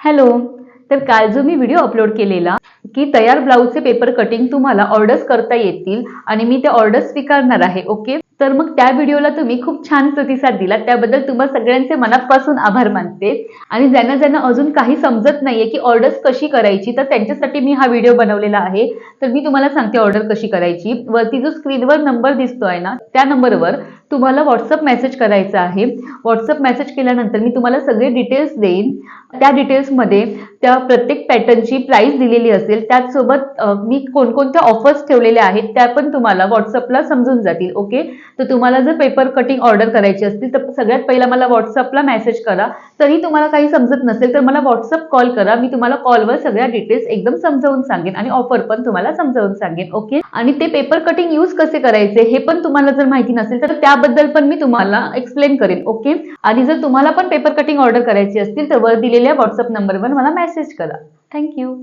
Hello. तर काल जो मी व्हिडिओ अपलोड केलेला की तयार ब्लाऊजचे पेपर कटिंग तुम्हाला ऑर्डर्स करता येतील आणि मी ते ऑर्डर्स स्वीकारणार आहे. ओके. तर मग त्या व्हिडिओला तुम्ही खूप छान प्रतिसाद दिला, त्याबद्दल तुम्हा सगळ्यांचे मनापासून आभार मानते. आणि ज्यांना ज्यांना अजून काही समजत नाहीये की ऑर्डर्स कशी करायची, तर त्यांच्यासाठी मी हा व्हिडिओ बनवलेला आहे. तर मी तुम्हाला सांगते ऑर्डर कशी करायची. वरती जो स्क्रीनवर नंबर दिसतोय ना, त्या नंबरवर तुम्हाला व्हॉट्सअप मेसेज करायचा आहे. व्हॉट्सअप मेसेज केल्यानंतर मी तुम्हाला सगळे डिटेल्स देईन. त्या डिटेल्समध्ये त्या प्रत्येक पॅटर्नची प्राइस दिलेली असेल, त्याचसोबत मी कोणकोणत्या ऑफर्स ठेवलेल्या आहेत त्या पण तुम्हाला व्हॉट्सअपला समजून जातील. ओके. तर तुम्हाला जर पेपर कटिंग ऑर्डर करायची असतील तर सगळ्यात पहिला मला व्हॉट्सअपला मेसेज करा. तरी तुम्हाला काही समजत नसेल तर मला व्हॉट्सअप कॉल करा. मी तुम्हाला कॉलवर सगळ्या डिटेल्स एकदम समजावून सांगेन आणि ऑफर पण तुम्हाला समजावून सांगेन. ओके. आणि ते पेपर कटिंग यूज कसे करायचे हे पण तुम्हाला जर माहिती नसेल तर त्याबद्दल पण मी तुम्हाला एक्सप्लेन करेन. ओके. आणि जर तुम्हाला पण पेपर कटिंग ऑर्डर करायची असतील तर वर दिलेल्या व्हॉट्सअप नंबरवर मला मेसेज करा. थँक्यू.